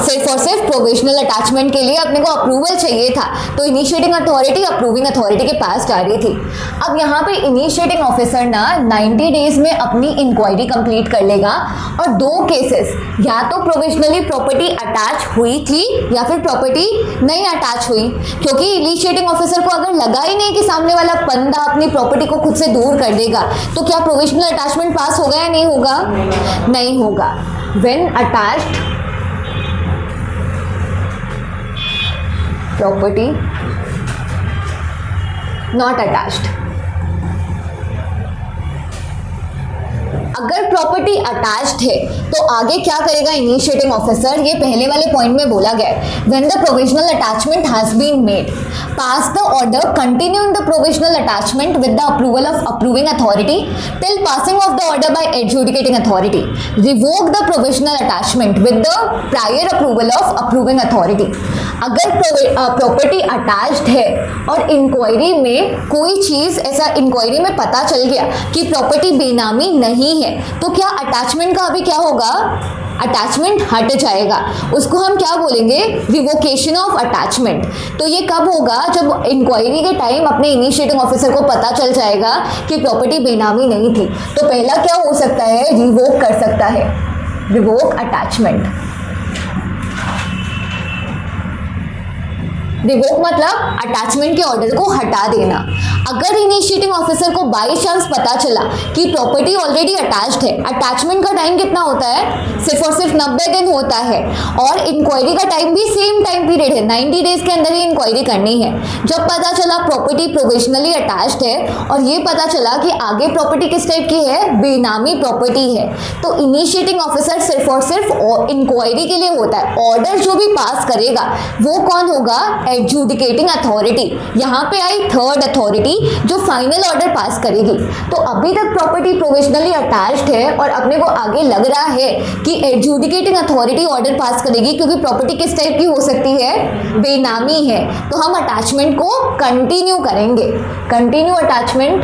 सिर्फ और सिर्फ प्रोविजनल अटैचमेंट के लिए अपने को अप्रूवल चाहिए था, तो इनिशिएटिंग अथॉरिटी अप्रूविंग अथॉरिटी के पास जा रही थी। अब यहाँ पे इनिशिएटिंग ऑफिसर ना 90 डेज में अपनी इंक्वायरी कंप्लीट कर लेगा। और 2 केसेस, या तो प्रोविजनली प्रॉपर्टी अटैच हुई थी या फिर प्रॉपर्टी नहीं अटैच हुई, क्योंकि इनिशिएटिंग ऑफिसर को अगर लगा ही नहीं कि सामने वाला बंदा अपनी प्रॉपर्टी को खुद से दूर कर देगा, तो क्या प्रोविजनल अटैचमेंट पास होगा या नहीं होगा? नहीं होगा। When attached property not attached. अगर प्रॉपर्टी अटैच्ड है तो आगे क्या करेगा इनिशिएटिंग ऑफिसर, ये पहले वाले पॉइंट में बोला गया है, when the provisional attachment has been made, pass the order continuing the provisional attachment with the approval of approving authority till passing of the order by adjudicating authority, revoke the provisional attachment with the prior approval of approving authority. अगर property attached है और inquiry में कोई चीज ऐसा inquiry में पता चल गया कि प्रॉपर्टी बेनामी नहीं है, तो क्या अटैचमेंट का अभी क्या होगा, अटैचमेंट हट जाएगा। उसको हम क्या बोलेंगे, रिवोकेशन ऑफ अटैचमेंट। तो ये कब होगा, जब इंक्वायरी के टाइम अपने इनिशिएटिंग ऑफिसर को पता चल जाएगा कि प्रॉपर्टी बेनामी नहीं थी। तो पहला क्या हो सकता है, रिवोक कर सकता है, रिवोक अटैचमेंट। रिवोक मतलब अटैचमेंट के ऑर्डर को हटा देना। अगर इनिशिएटिंग ऑफिसर को बाई चांस पता चला कि प्रॉपर्टी ऑलरेडी अटैच्ड है, अटैचमेंट का टाइम कितना होता है, सिर्फ और सिर्फ 90 दिन होता है, और इंक्वायरी का टाइम भी सेम टाइम पीरियड है, 90 डेज के अंदर ही इंक्वायरी करनी है। जब पता चला प्रॉपर्टी प्रोविजनली अटैच्ड है और ये पता चला कि आगे प्रॉपर्टी किस टाइप की है, बेनामी प्रॉपर्टी है, तो इनिशिएटिंग ऑफिसर सिर्फ और सिर्फ इंक्वायरी के लिए होता है। ऑर्डर जो भी पास करेगा वो कौन होगा, एडजुडिकेटिंग अथॉरिटी। यहाँ पे आई थर्ड अथॉरिटी जो फाइनल ऑर्डर पास करेगी। तो अभी तक प्रॉपर्टी प्रोविजनली अटैच्ड है और अपने को आगे लग रहा है कि एडजुडिकेटिंग अथॉरिटी ऑर्डर पास करेगी, क्योंकि प्रॉपर्टी किस टाइप की हो सकती है, बेनामी है। तो हम अटैचमेंट को कंटिन्यू करेंगे, कंटिन्यू अटैचमेंट।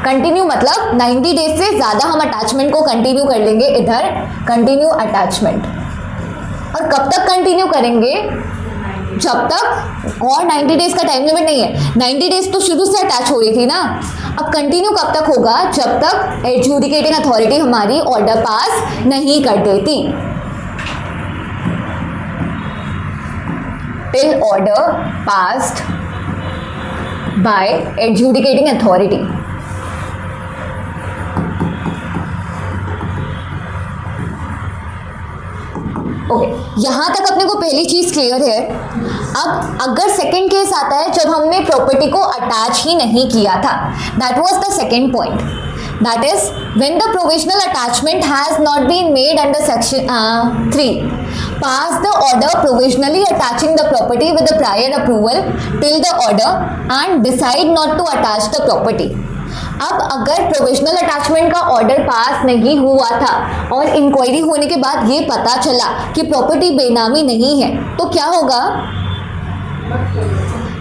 कंटिन्यू मतलब 90 डेज से ज्यादा हम अटैचमेंट को कंटिन्यू कर लेंगे, इधर कंटिन्यू अटैचमेंट। और कब तक कंटिन्यू करेंगे, जब तक, और 90 डेज का टाइम लिमिट नहीं है, 90 डेज तो शुरू से अटैच हो रही थी ना। अब कंटिन्यू कब तक होगा, जब तक एडजुडिकेटिंग अथॉरिटी हमारी ऑर्डर पास नहीं कर देती। Till order passed by adjudicating authority. Okay, यहाँ तक अपने को पहली चीज क्लियर है। अब अगर सेकंड केस आता है जब हमने प्रॉपर्टी को अटैच ही नहीं किया था, that was the second point, that is when the provisional attachment has not been made under section 3, pass the order provisionally attaching the property with the prior approval till the order and decide not to attach the property। अब अगर provisional attachment का order pass नहीं हुआ था और inquiry होने के बाद ये पता चला कि प्रॉपर्टी बेनामी नहीं है, तो क्या होगा,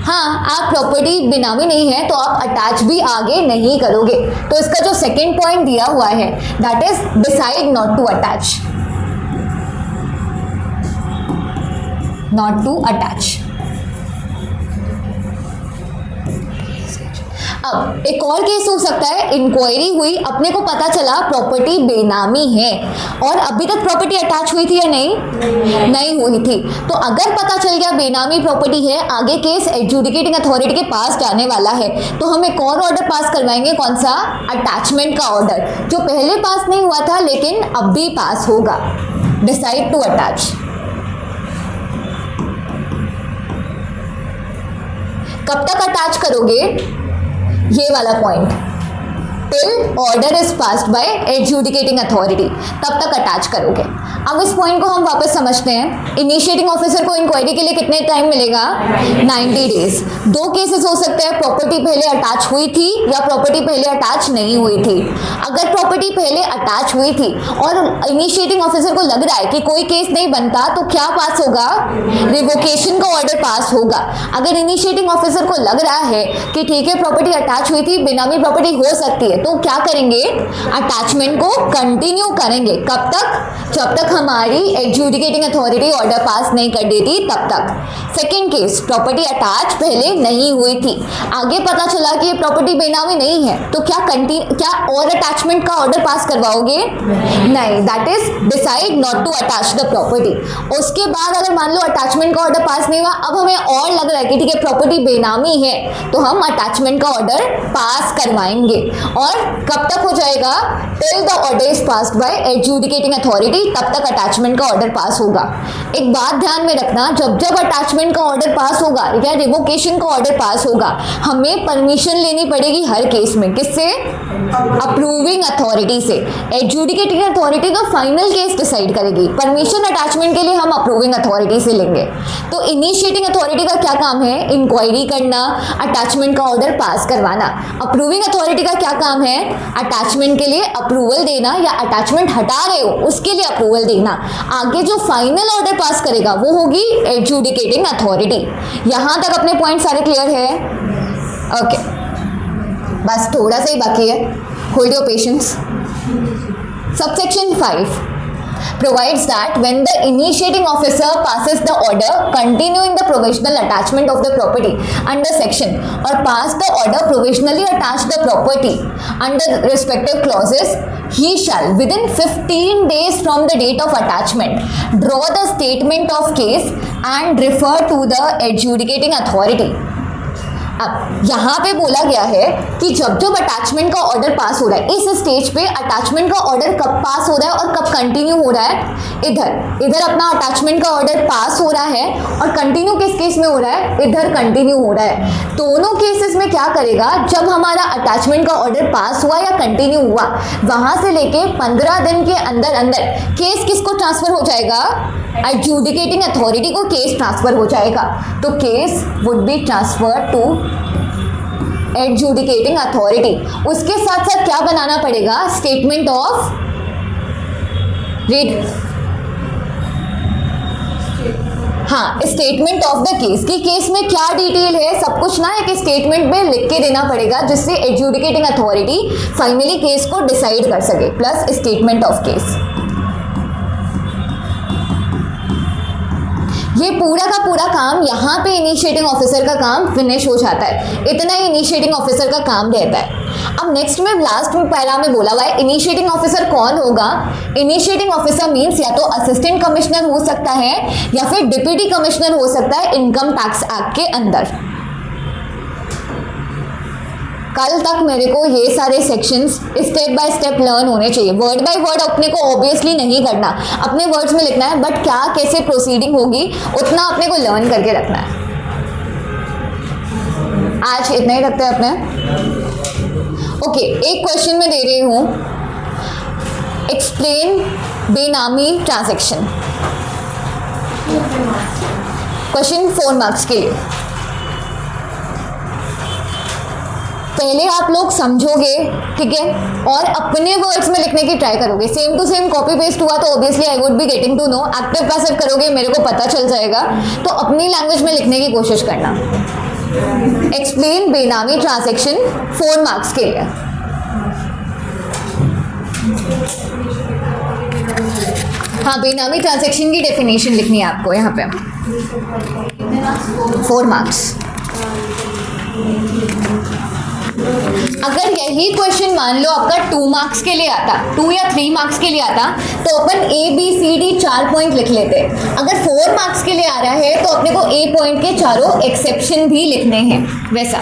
हाँ, आप प्रॉपर्टी बेनामी नहीं है तो आप अटैच भी आगे नहीं करोगे। तो इसका जो सेकंड पॉइंट दिया हुआ है that is decide not to attach, not to attach. अब एक और केस हो सकता है, इंक्वायरी हुई, अपने को पता चला प्रॉपर्टी बेनामी है और अभी तक प्रॉपर्टी अटैच हुई थी या नहीं, नहीं हुई थी। तो अगर पता चल गया बेनामी प्रॉपर्टी है, आगे केस एडजुडिकेटिंग अथॉरिटी के पास जाने वाला है, तो हम एक और ऑर्डर पास करवाएंगे, कौन सा, अटैचमेंट का ऑर्डर, जो पहले पास नहीं हुआ था लेकिन अब भी पास होगा, डिसाइड टू अटैच। कब तक अटैच करोगे, ये वाला point, till order is passed by adjudicating authority, तब तक अटैच करोगे। अब इस पॉइंट को हम वापस समझते हैं। इनिशिएटिंग ऑफिसर को इंक्वायरी के लिए कितने टाइम मिलेगा, 90 डेज। दो केसेस हो सकते हैं, प्रॉपर्टी पहले अटैच हुई थी या प्रॉपर्टी पहले अटैच नहीं हुई थी। अगर प्रॉपर्टी पहले अटैच हुई थी और इनिशिएटिंग ऑफिसर को लग रहा है कि कोई केस नहीं बनता, तो क्या पास होगा, रिवोकेशन का ऑर्डर पास होगा। अगर इनिशिएटिंग ऑफिसर को लग रहा है कि ठीक है प्रॉपर्टी अटैच हुई थी, बेनामी प्रॉपर्टी हो सकती है, तो क्या करेंगे, अटैचमेंट को कंटिन्यू करेंगे। कब तक, जब तक हमारी एडजुडिकेटिंग अथॉरिटी ऑर्डर पास नहीं कर देती तब तक। सेकंड केस, प्रॉपर्टी अटैच पहले नहीं हुई थी, आगे पता चला कि ये प्रॉपर्टी बेनामी नहीं है, तो क्या और अटैचमेंट का ऑर्डर पास करवाओगे, नहीं, that is decide not to attach the property. उसके बाद अगर मान लो अटैचमेंट का ऑर्डर पास नहीं हुआ, अब हमें और लग रहा है कि ठीक है प्रॉपर्टी बेनामी है, तो हम अटैचमेंट का ऑर्डर पास करवाएंगे और और कब तक हो जाएगा? Till the order is passed by adjudicating authority, तब तक अटैचमेंट का ऑर्डर पास होगा। एक बात ध्यान में रखना, जब जब अटैचमेंट का ऑर्डर पास होगा या रिवोकेशन का ऑर्डर पास होगा, हमें परमिशन लेनी पड़ेगी हर केस में। किससे? अप्रूविंग अथॉरिटी से। एडजुडिकेटिंग अथॉरिटी तो फाइनल केस डिसाइड करेगी, परमिशन अटैचमेंट के लिए हम अप्रूविंग अथॉरिटी से लेंगे। तो इनिशिएटिंग अथॉरिटी का क्या काम है? इंक्वायरी करना, अटैचमेंट का ऑर्डर पास करवाना। अप्रूविंग अथॉरिटी का क्या काम है? अटैचमेंट के लिए अप्रूवल देना, या अटैचमेंट हटा रहे हो उसके लिए अप्रूवल देना। आगे जो फाइनल ऑर्डर पास करेगा वो होगी एडजुडिकेटिंग अथॉरिटी। यहां तक अपने पॉइंट सारे क्लियर है? ओके, बस थोड़ा सा ही बाकी है, hold your patience. Subsection 5 provides that when the initiating officer passes the order continuing the provisional attachment of the property under section, or pass the order provisionally attach the property under the respective clauses, he shall within 15 days from the date of attachment draw the statement of case and refer to the adjudicating authority. अब यहाँ पे बोला गया है कि जब जब attachment का ऑर्डर पास हो रहा है, इस स्टेज पे अटैचमेंट का ऑर्डर कब पास हो रहा है और कब कंटिन्यू हो रहा है? इधर अपना अटैचमेंट का ऑर्डर पास हो रहा है, और कंटिन्यू किस केस में हो रहा है? इधर कंटिन्यू हो रहा है। दोनों केसेस में क्या करेगा? जब हमारा अटैचमेंट का ऑर्डर पास हुआ या कंटिन्यू हुआ, वहां से लेके 15 दिन के अंदर अंदर केस किसको ट्रांसफर हो जाएगा? एडजुडिकेटिंग अथॉरिटी को केस ट्रांसफर हो जाएगा। तो case would be transfer to adjudicating authority. उसके साथ साथ क्या बनाना पड़ेगा? स्टेटमेंट ऑफ रीड, हाँ, स्टेटमेंट ऑफ द केस की केस में क्या डिटेल है सब कुछ ना एक स्टेटमेंट में लिख के देना पड़ेगा, जिससे एडजुडिकेटिंग अथॉरिटी फाइनली केस को डिसाइड कर सके, प्लस स्टेटमेंट ऑफ केस। ये पूरा का पूरा काम यहाँ पे इनिशिएटिंग ऑफिसर का काम फिनिश हो जाता है। इतना ही इनिशिएटिंग ऑफिसर का काम रहता है। अब नेक्स्ट में लास्ट में पैरा में बोला हुआ है इनिशिएटिंग ऑफिसर कौन होगा? इनिशिएटिंग ऑफिसर मींस या तो असिस्टेंट कमिश्नर हो सकता है या फिर डिप्टी कमिश्नर हो सकता है इनकम टैक्स एक्ट के अंदर। कल तक मेरे को ये सारे sections step by step learn होने चाहिए। वर्ड बाय वर्ड अपने को ऑब्वियसली नहीं करना, अपने वर्ड्स में लिखना है, बट क्या कैसे प्रोसीडिंग होगी उतना अपने को लर्न करके रखना है। आज इतना ही रखते हैं अपने। ओके, एक क्वेश्चन मैं दे रही हूँ, एक्सप्लेन बेनामी ट्रांजैक्शन। क्वेश्चन 4 मार्क्स के लिए। पहले आप लोग समझोगे, ठीक है, और अपने वर्ड्स में लिखने की ट्राई करोगे। Same to same copy paste हुआ तो obviously I would be getting to know. Active passive करोगे मेरे को पता चल जाएगा, तो अपनी लैंग्वेज में लिखने की कोशिश करना। एक्सप्लेन बेनामी ट्रांजैक्शन 4 मार्क्स के लिए। हाँ, बेनामी ट्रांजैक्शन की डेफिनेशन लिखनी है आपको यहाँ पे। 4 मार्क्स। अगर यही क्वेश्चन मान लो आपका 2 मार्क्स के लिए आता, 2 या 3 मार्क्स के लिए आता, तो अपन ABCD 4 पॉइंट लिख लेते। अगर 4 मार्क्स के लिए आ रहा है तो अपने को A पॉइंट के चारों एक्सेप्शन भी लिखने हैं वैसा।